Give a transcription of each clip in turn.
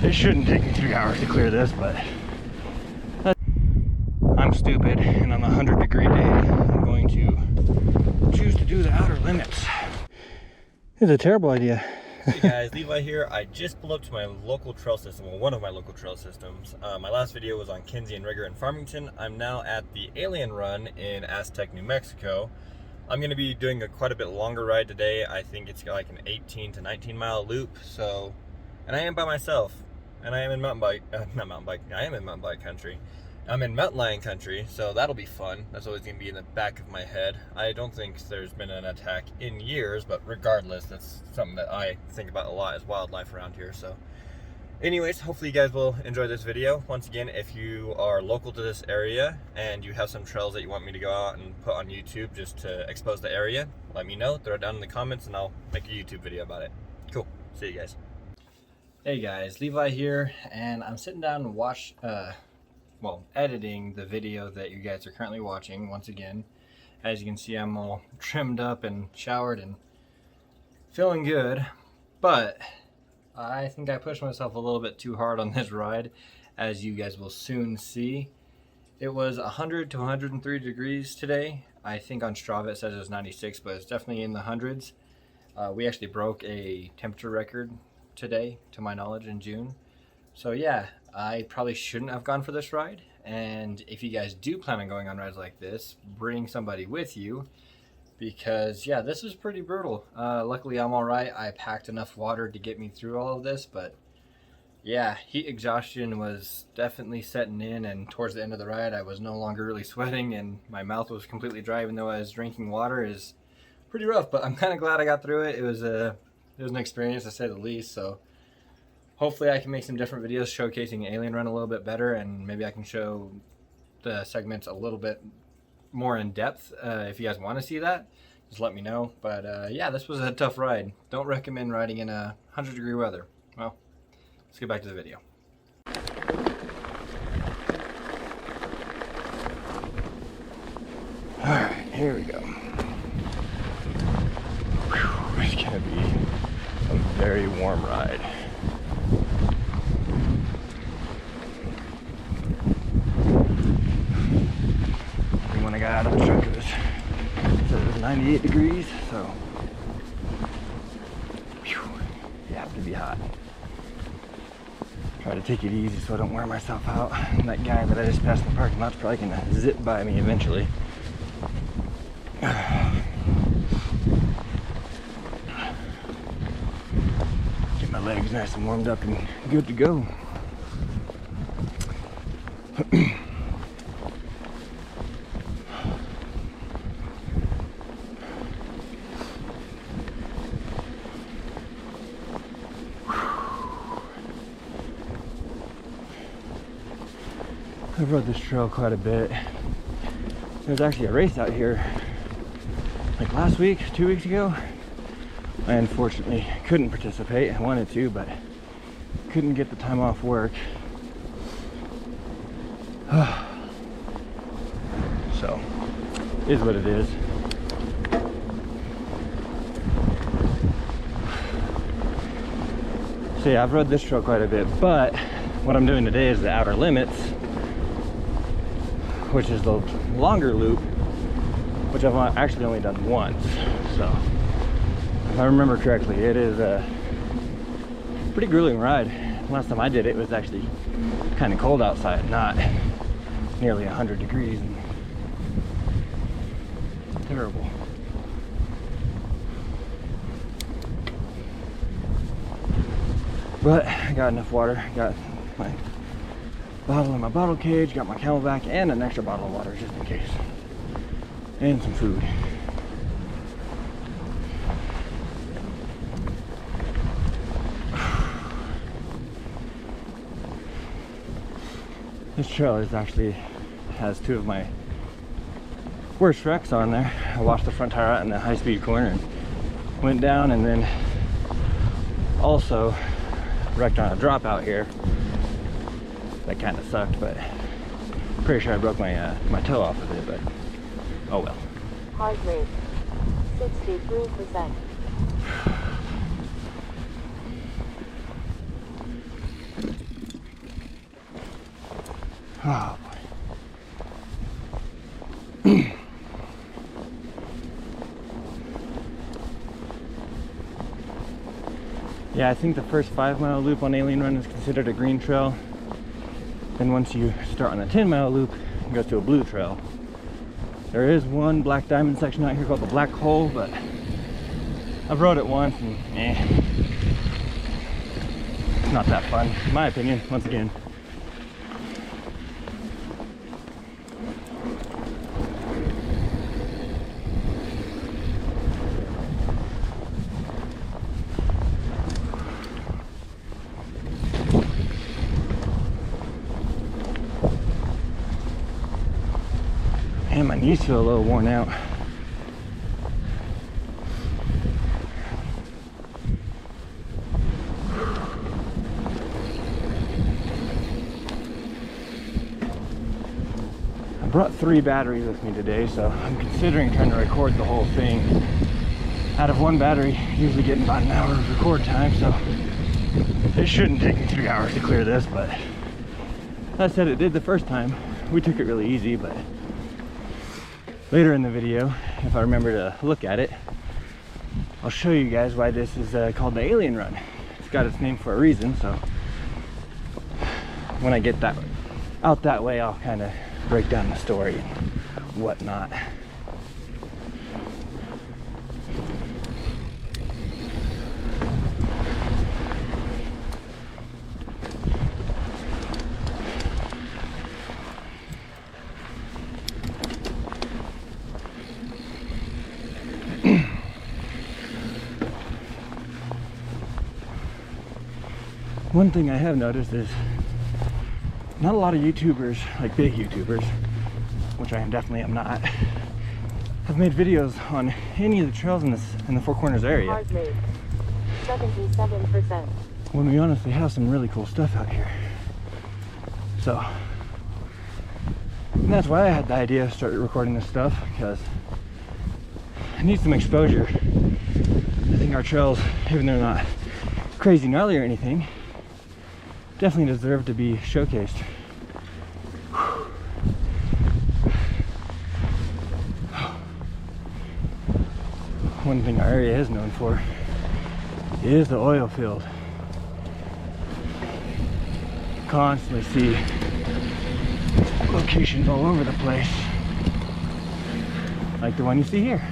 It shouldn't take me 3 hours to clear this, but I'm stupid, and on a 100-degree day, I'm going to choose to do the outer limits. It's a terrible idea. Hey guys, Levi here. I just pulled up to my local trail system, well, one of my local trail systems. My last video was on Kinsey and Rigger in Farmington. I'm now at the Alien Run in Aztec, New Mexico. I'm going to be doing quite a bit longer ride today. I think it's got like an 18 to 19 mile loop. So, and I am by myself, and I am in I am in mountain bike country. I'm in mountain lion country, so that'll be fun. That's always going to be in the back of my head. I don't think there's been an attack in years, but regardless, that's something that I think about a lot as wildlife around here. So anyways, hopefully you guys will enjoy this video. Once again, if you are local to this area and you have some trails that you want me to go out and put on YouTube just to expose the area, let me know. Throw it down in the comments and I'll make a YouTube video about it. Cool. See you guys. Hey guys, Levi here, and I'm sitting down and editing the video that you guys are currently watching. Once again, as you can see, I'm all trimmed up and showered and feeling good, but I think I pushed myself a little bit too hard on this ride, as you guys will soon see. It was 100 to 103 degrees today. I think on Strava it says it's 96, but it's definitely in the hundreds. We actually broke a temperature record today, to my knowledge, in June. So yeah, I probably shouldn't have gone for this ride, and if you guys do plan on going on rides like this, bring somebody with you, because yeah, this is pretty brutal. Luckily I'm alright. I packed enough water to get me through all of this, but yeah, heat exhaustion was definitely setting in, and towards the end of the ride I was no longer really sweating and my mouth was completely dry, even though I was drinking water. Is pretty rough, but I'm kind of glad I got through it. It was an experience, to say the least. So hopefully I can make some different videos showcasing Alien Run a little bit better, and maybe I can show the segments a little bit more in depth. If you guys want to see that, just let me know. But yeah, this was a tough ride. Don't recommend riding in 100-degree weather. Well, let's get back to the video. Alright, here we go. Whew, it's gonna be a very warm ride. When I got out of the truck, it was 98 degrees, so whew, you have to be hot. Try to take it easy so I don't wear myself out. And that guy that I just passed in the parking lot's probably gonna zip by me eventually. Get my legs nice and warmed up and good to go. I've rode this trail quite a bit. There's actually a race out here like last week, 2 weeks ago. I unfortunately couldn't participate. I wanted to, but couldn't get the time off work. So, is what it is. So yeah, I've rode this trail quite a bit, but what I'm doing today is the outer limits, which is the longer loop, which I've actually only done once. So if I remember correctly, it is a pretty grueling ride. Last time I did it was actually kind of cold outside, not nearly 100 degrees, and terrible. But I got enough water, got my bottle in my bottle cage, got my Camelback, and an extra bottle of water just in case, and some food. This trail has two of my worst wrecks on there. I washed the front tire out in the high-speed corner and went down, and then also wrecked on a dropout here. That kind of sucked, but pretty sure I broke my my toe off of it, but oh well. Heart rate 63%. Oh boy. Yeah, I think the first 5-mile loop on Alien Run is considered a green trail. Then once you start on a 10-mile loop, it goes to a blue trail. There is one black diamond section out here called the Black Hole, but I've rode it once and it's not that fun, in my opinion, once again. And my knees feel a little worn out. I brought 3 batteries with me today, so I'm considering trying to record the whole thing. Out of 1 battery, usually getting about an hour of record time, so it shouldn't take me 3 hours to clear this, but that said, it did the first time. We took it really easy, but later in the video, if I remember to look at it, I'll show you guys why this is called the Alien Run. It's got its name for a reason, so when I get that out that way, I'll kind of break down the story and whatnot. One thing I have noticed is not a lot of YouTubers, like big YouTubers, which I definitely am not, have made videos on any of the trails in the Four Corners area. Heart rate 77%. When we honestly have some really cool stuff out here. So, and that's why I had the idea of starting recording this stuff, because I need some exposure. I think our trails, even though they're not crazy gnarly or anything, definitely deserve to be showcased. One thing our area is known for is the oil field. Constantly see locations all over the place, like the one you see here.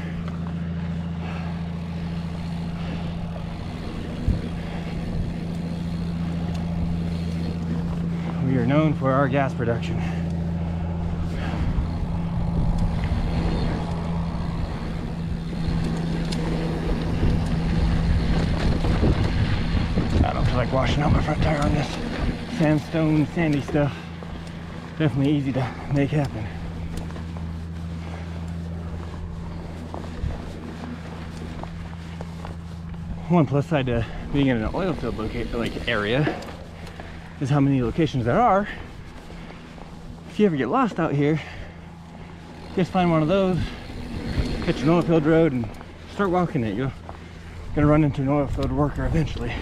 We are known for our gas production. I don't feel like washing out my front tire on this sandstone, sandy stuff. Definitely easy to make happen. One plus side to being in an oil field area is how many locations there are. If you ever get lost out here, just find one of those, catch an oil field road and start walking it. You're gonna run into an oil field worker eventually.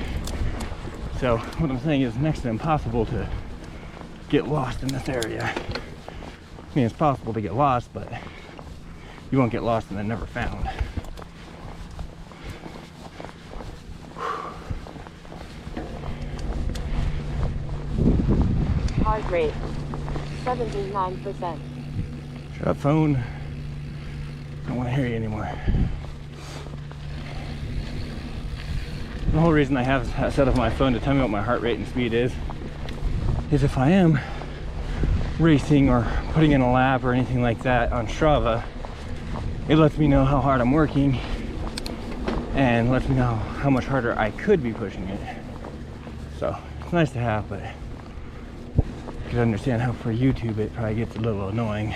So what I'm saying is next to impossible to get lost in this area. I mean, it's possible to get lost, but you won't get lost and then never found. Heart rate 79%. Shut up, phone. I don't want to hear you anymore. The whole reason I have set up my phone to tell me what my heart rate and speed is if I am racing or putting in a lap or anything like that on Strava, it lets me know how hard I'm working and lets me know how much harder I could be pushing it. So it's nice to have, but you can understand how for YouTube it probably gets a little annoying.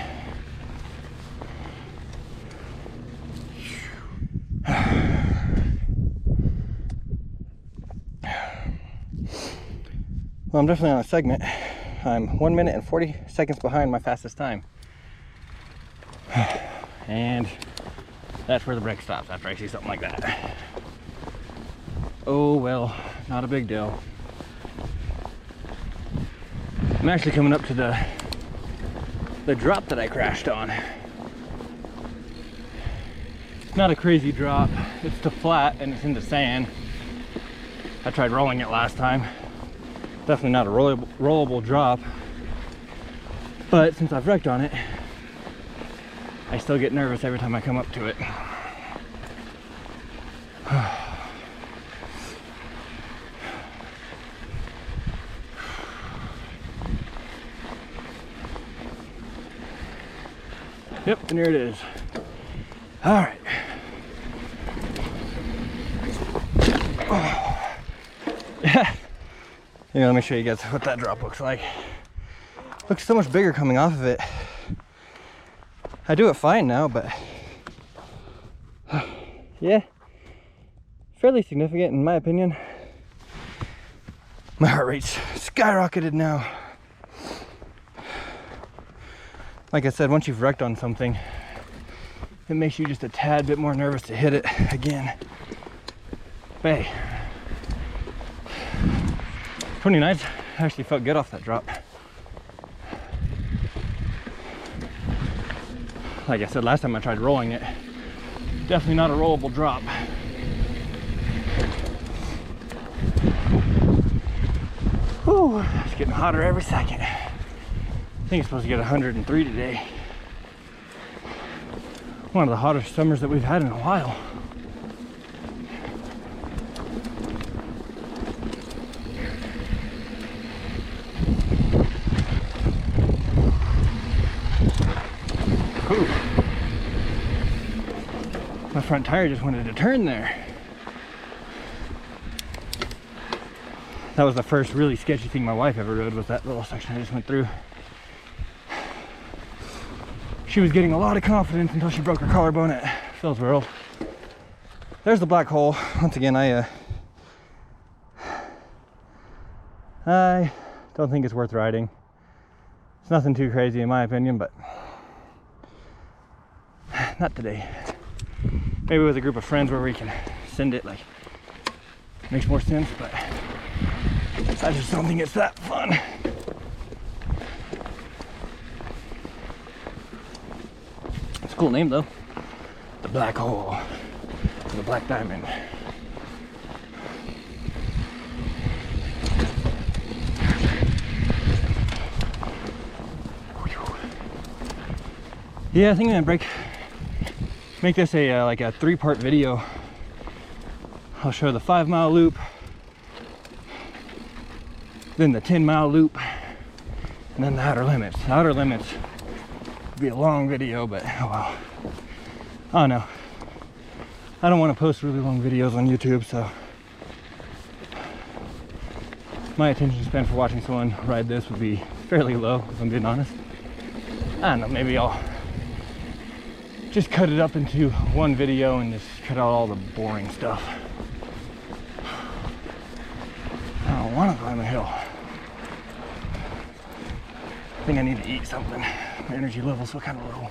Well, I'm definitely on a segment. I'm 1 minute and 40 seconds behind my fastest time. And that's where the brake stops after I see something like that. Oh well, not a big deal. I'm actually coming up to the the drop that I crashed on. Not a crazy drop. It's to flat and it's into sand. I tried rolling it last time. Definitely not a rollable drop. But since I've wrecked on it, I still get nervous every time I come up to it. Yep, and here it is. All right. Oh. Yeah. Let me show you guys what that drop looks like. Looks so much bigger coming off of it. I do it fine now, but yeah, fairly significant in my opinion. My heart rate's skyrocketed now. Like I said, once you've wrecked on something, it makes you just a tad bit more nervous to hit it again. But hey, 29s actually felt good off that drop. Like I said last time I tried rolling it, definitely not a rollable drop. Whew, it's getting hotter every second. I think it's supposed to get 103 today. One of the hottest summers that we've had in a while. Ooh. My front tire just wanted to turn there. That was the first really sketchy thing my wife ever rode, was that little section I just went through. She was getting a lot of confidence until she broke her collarbone at Phil's World. There's the black hole. Once again, I don't think it's worth riding. It's nothing too crazy in my opinion, but not today. Maybe with a group of friends where we can send it, like, makes more sense, but I just don't think it's that fun. It's a cool name though. The Black Hole. The Black Diamond. Yeah, I think I'm gonna make this a like a 3-part video. I'll show the 5-mile loop, then the 10-mile loop, and then the outer limits. The outer limits would be a long video, but oh well. I don't know. I don't want to post really long videos on YouTube, so my attention span for watching someone ride this would be fairly low, if I'm being honest. I don't know, maybe I'll just cut it up into one video and just cut out all the boring stuff. I don't want to climb a hill. I think I need to eat something. My energy levels feel kind of low.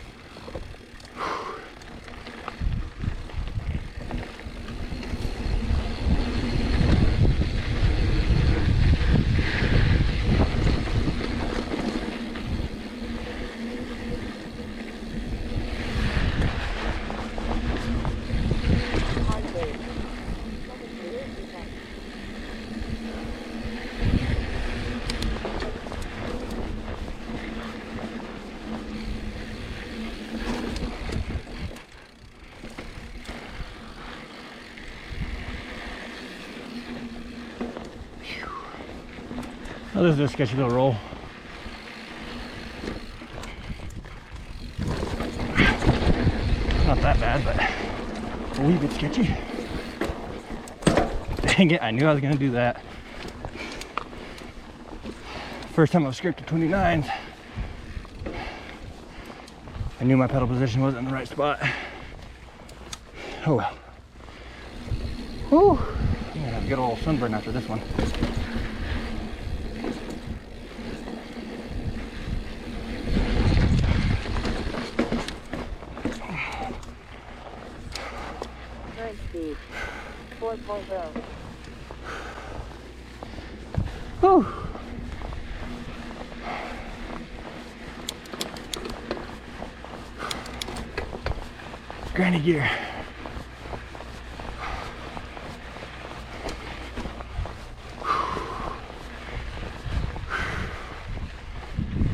Oh, this is a sketchy little roll. Not that bad, but a wee bit sketchy. Dang it, I knew I was gonna do that. First time I've scripted 29s. I knew my pedal position wasn't in the right spot. Oh well. Whew. I'm gonna have a good old sunburn after this one. Speed 4.0. Whew. granny gear.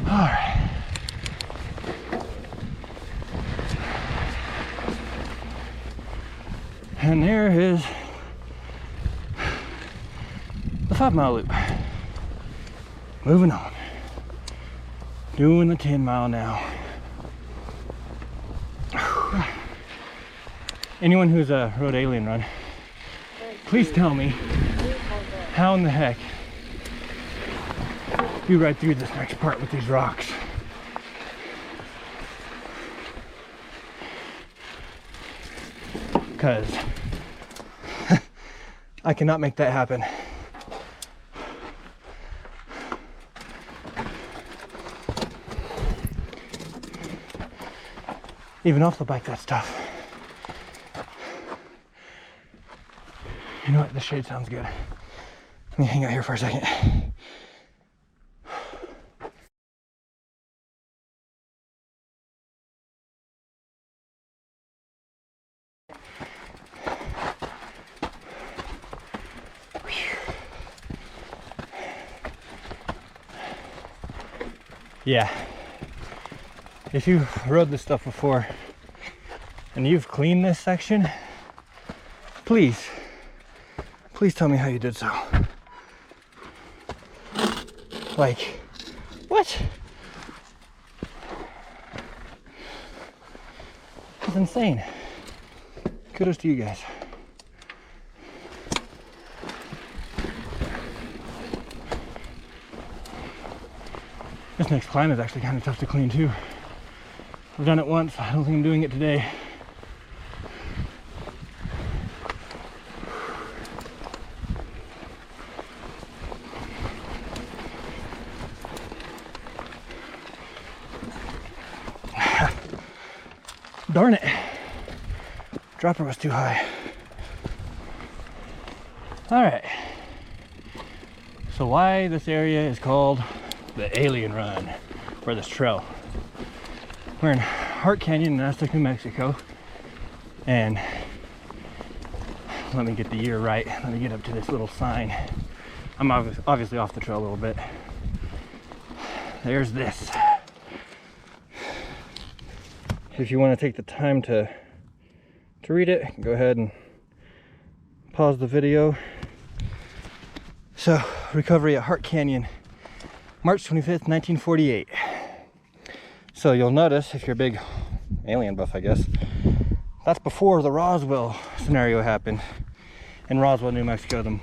All right. And there is the 5-mile loop. Moving on. Doing the 10-mile now. Anyone who's rode Alien Run, please tell me how in the heck you ride through this next part with these rocks. Because I cannot make that happen. Even off the bike, that's tough. You know what? This shade sounds good. Let me hang out here for a second. Yeah. If you've rode this stuff before and you've cleaned this section, please tell me how you did so. Like, what? That's insane. Kudos to you guys. This next climb is actually kind of tough to clean too. I've done it once. I don't think I'm doing it today. Darn it. Dropper was too high. All right. So why this area is called the Alien Run, for this trail. We're in Heart Canyon in Aztec, New Mexico, and let me get the year right. Let me get up to this little sign. I'm obviously off the trail a little bit. There's this. If you want to take the time to read it, go ahead and pause the video. So, recovery at Heart Canyon, March 25th, 1948. So you'll notice, if you're a big alien buff, I guess, that's before the Roswell scenario happened in Roswell, New Mexico. And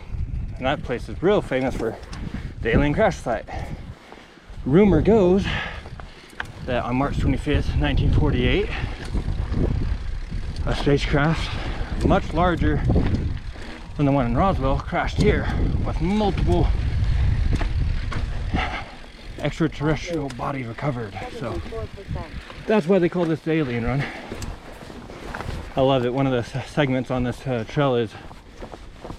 that place is real famous for the alien crash site. Rumor goes that on March 25th, 1948, a spacecraft much larger than the one in Roswell crashed here with multiple extraterrestrial bodies recovered. So that's why they call this the Alien Run. I love it. One of the segments on this trail is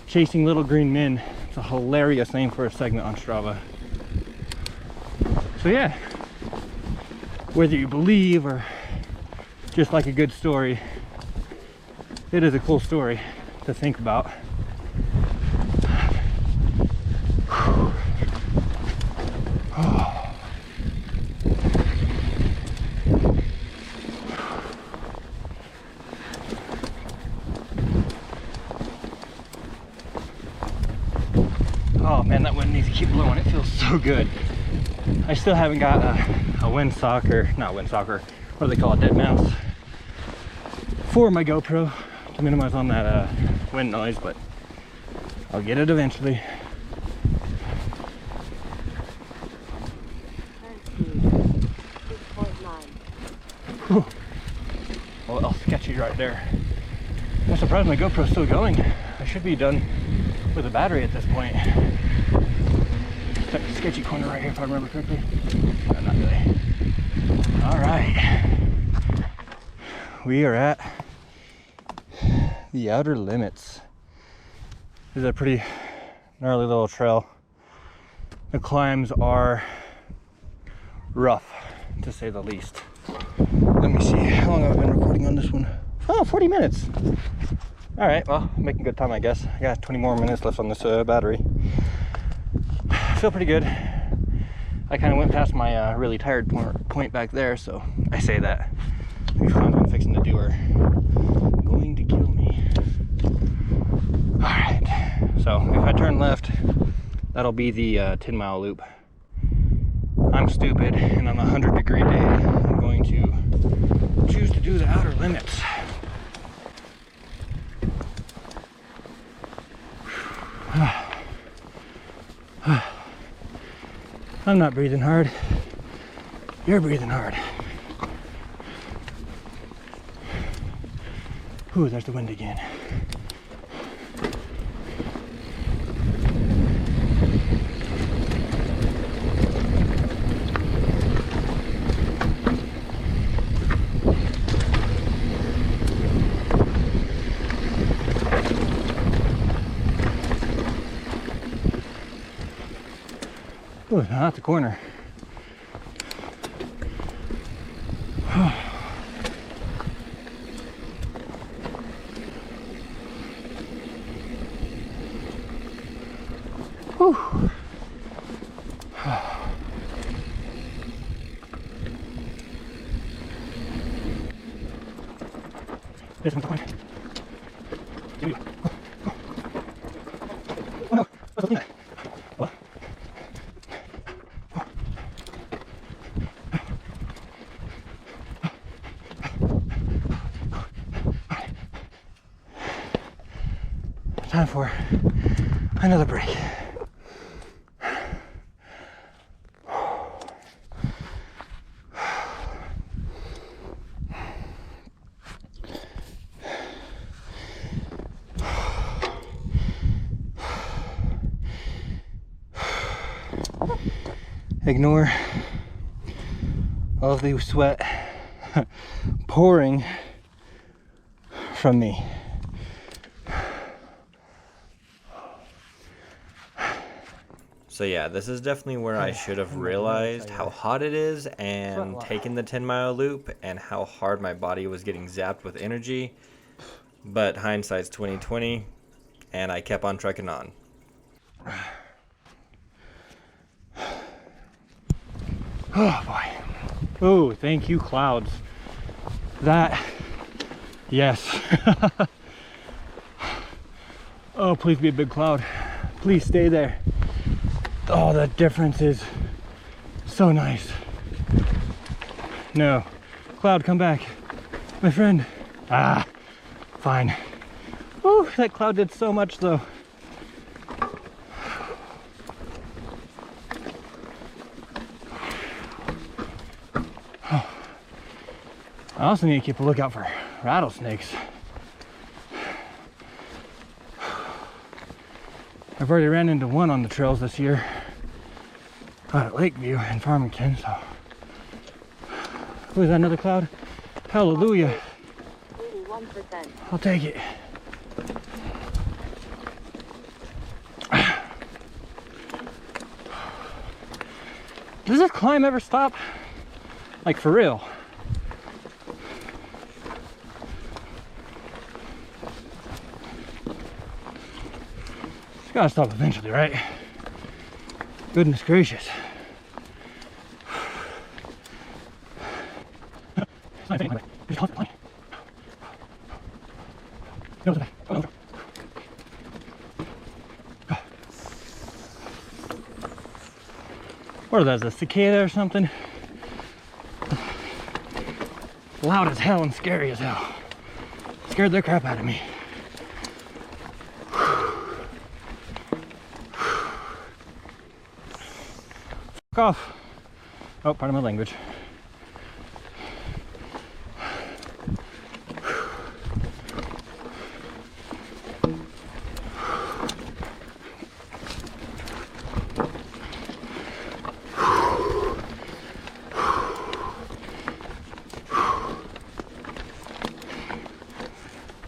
Chasing Little Green Men. It's a hilarious name for a segment on Strava. So yeah, whether you believe or just like a good story, it is a cool story to think about. Oh man, that wind needs to keep blowing. It feels so good. I still haven't got a windsock, or not windsock, or what do they call it, dead mouse, for my GoPro to minimize on that wind noise, but I'll get it eventually. Whew. Well, sketchy right there. I'm surprised my GoPro's still going. I should be done with a battery at this point. Sketchy corner right here, if I remember correctly. No, not really. All right. We are at the Outer Limits. This is a pretty gnarly little trail. The climbs are rough, to say the least. Let me see how long I've been recording on this one. Oh, 40 minutes. All right, well, making good time, I guess. I got 20 more minutes left on this battery. I feel pretty good. I kind of went past my really tired point back there, so I say that. These clowns I'm fixing to do are going to kill me. All right, so if I turn left, that'll be the 10-mile loop. I'm stupid, and on a 100-degree day, I'm going to choose to do the outer limits. I'm not breathing hard. You're breathing hard. Ooh, there's the wind again. Ooh, not the corner. Whew. This one's the corner. Oh no, what's that? What? Time for another break. Ignore all of the sweat pouring from me. So yeah, this is definitely where I should have realized how hot it is and taken the 10-mile loop and how hard my body was getting zapped with energy. But hindsight's 20/20, and I kept on trekking on. Oh boy. Oh, thank you, clouds. That, yes. Oh, please be a big cloud. Please stay there. Oh, the difference is so nice. No. Cloud, come back. My friend. Ah, fine. Oh, that cloud did so much though. I also need to keep a lookout for rattlesnakes. I've already ran into one on the trails this year out at Lakeview in Farmington, so. Oh, is that another cloud? Hallelujah. 81%. I'll take it. Does this climb ever stop? Like for real? It's gotta stop eventually, right? Goodness gracious. What are those, a cicada or something? Loud as hell and scary as hell. Scared the crap out of me. Fuck off. Oh, pardon my language.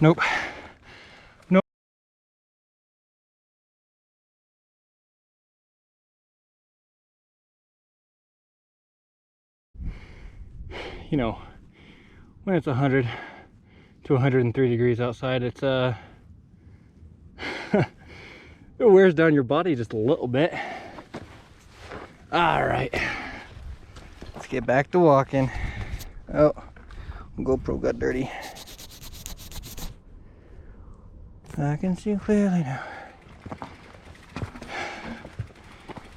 Nope. Nope. You know, when it's 100, to 103 degrees outside. It's it wears down your body just a little bit. All right, let's get back to walking. Oh, GoPro got dirty. I can see clearly now.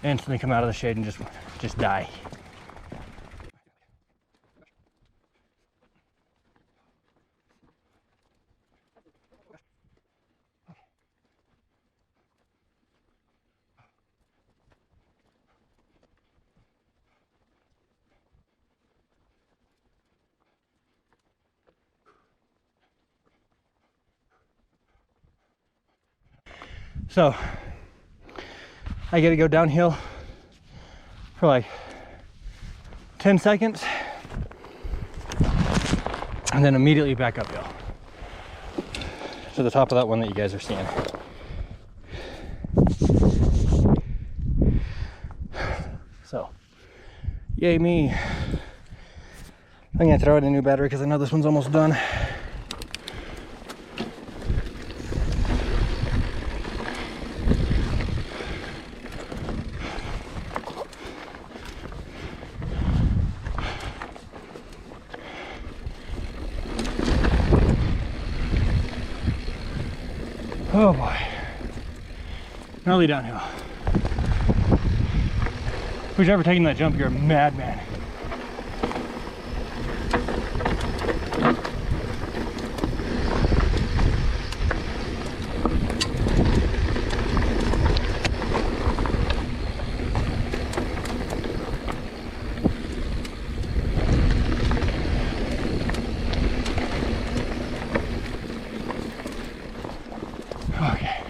Instantly come out of the shade and just die. So I gotta go downhill for like 10 seconds and then immediately back uphill to the top of that one that you guys are seeing. So yay me. I'm gonna throw in a new battery because I know this one's almost done. Oh boy, gnarly downhill. Who's ever taken that jump, you're a madman. Okay,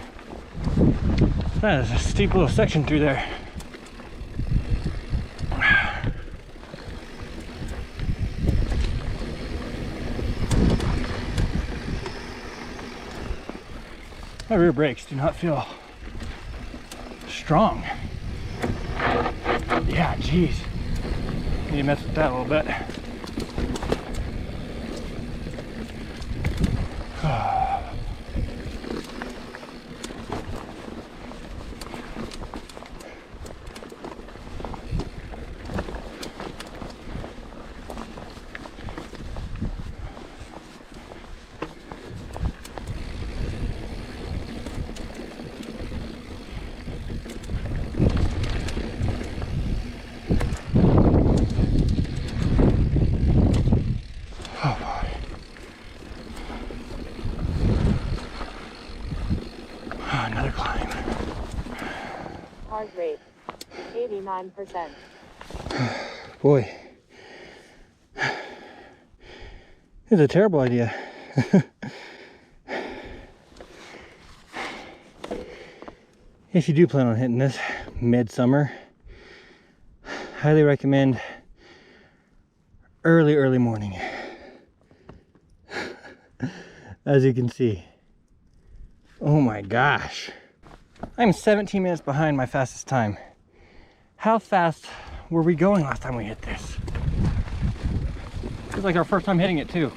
that is a steep little section through there. My rear brakes do not feel strong. Yeah, geez. Need to mess with that a little bit. Another climb. Heart rate 89%. Boy, it's a terrible idea. If you do plan on hitting this midsummer, highly recommend early morning. As you can see. Oh my gosh. I'm 17 minutes behind my fastest time. How fast were we going last time we hit this? It was like our first time hitting it too.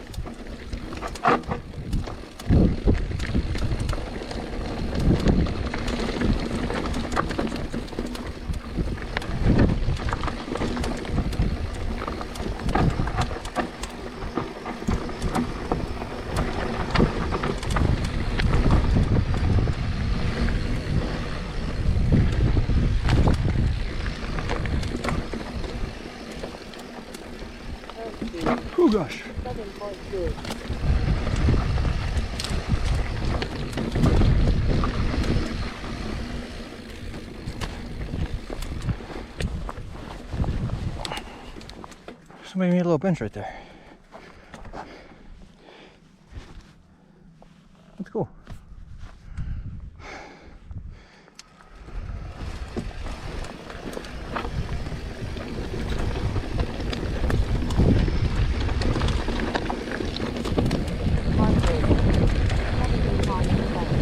Oh gosh. 7.2. Somebody made a little bench right there. That's cool. Heart rate 79%.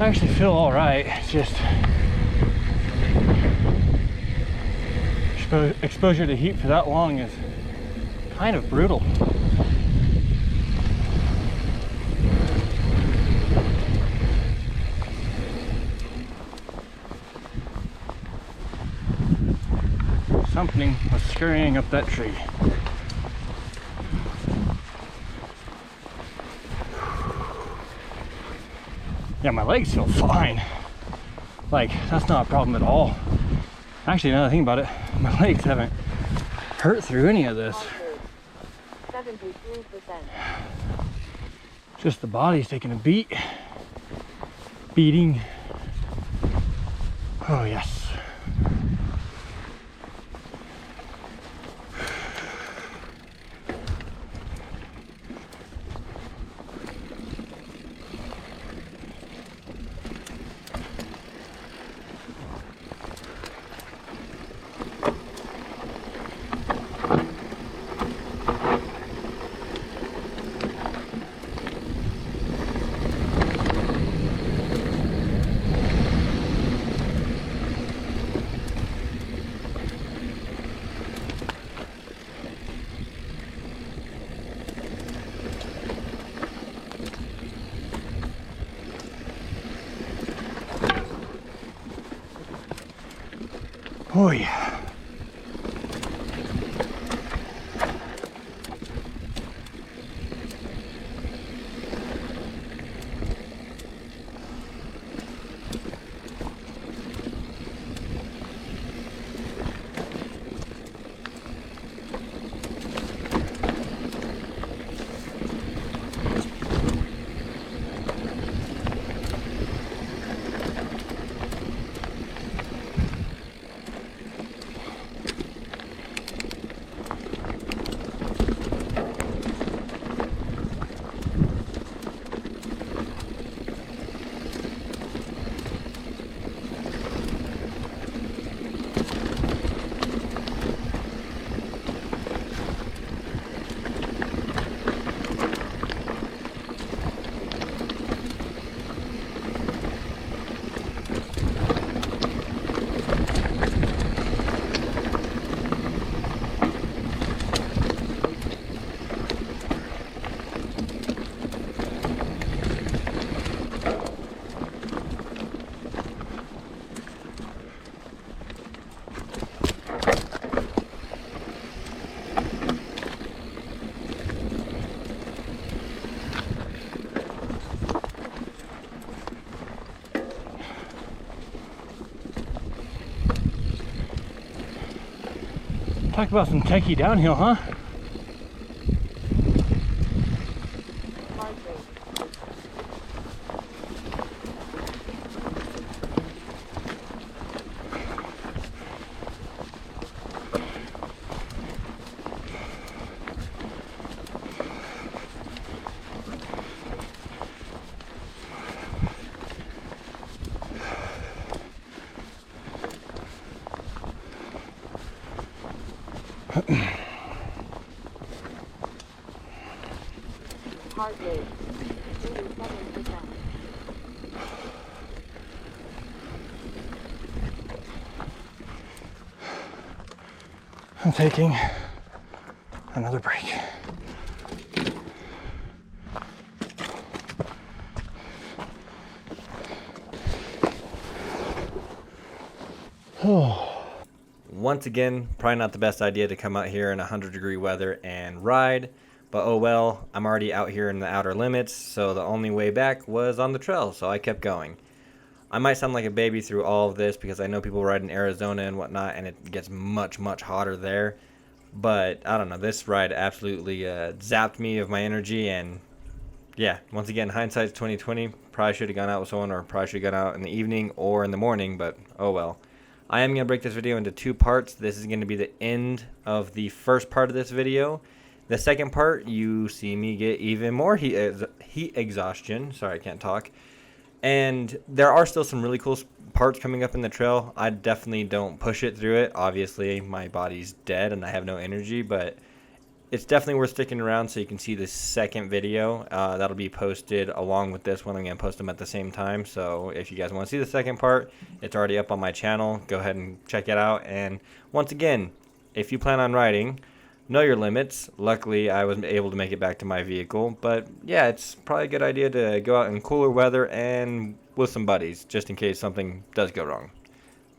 I actually feel all right. It's just exposure to heat for that long is kind of brutal. Something was scurrying up that tree. Yeah, my legs feel fine. Like, that's not a problem at all. Actually, now that I think about it, my legs haven't hurt through any of this. 73%. Just the body's taking a beating. Oh yes. Oh yeah. Talk about some techie downhill, huh? Heart rate. Heart rate. 87%. I'm taking another break. Oh. Once again, probably not the best idea to come out here in 100-degree weather and ride, but oh well, I'm already out here in the outer limits, so the only way back was on the trail, so I kept going. I might sound like a baby through all of this because I know people ride in Arizona and whatnot, and it gets much, much hotter there, but I don't know, this ride absolutely zapped me of my energy, and yeah, once again, hindsight's 2020. Probably should have gone out with someone, or probably should have gone out in the evening or in the morning, but oh well. I am going to break this video into two parts. This is going to be the end of the first part of this video. The second part, you see me get even more heat exhaustion. Sorry, I can't talk. And there are still some really cool parts coming up in the trail. I definitely don't push it through it. Obviously, my body's dead and I have no energy, but it's definitely worth sticking around so you can see the second video. That'll be posted along with this one. I'm going to post them at the same time. So if you guys want to see the second part, it's already up on my channel. Go ahead and check it out. And once again, if you plan on riding, know your limits. Luckily, I was able to make it back to my vehicle. But yeah, it's probably a good idea to go out in cooler weather and with some buddies, just in case something does go wrong.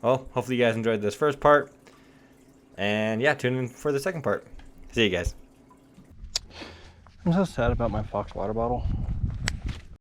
Well, hopefully you guys enjoyed this first part. And yeah, tune in for the second part. See you guys. I'm so sad about my Fox water bottle.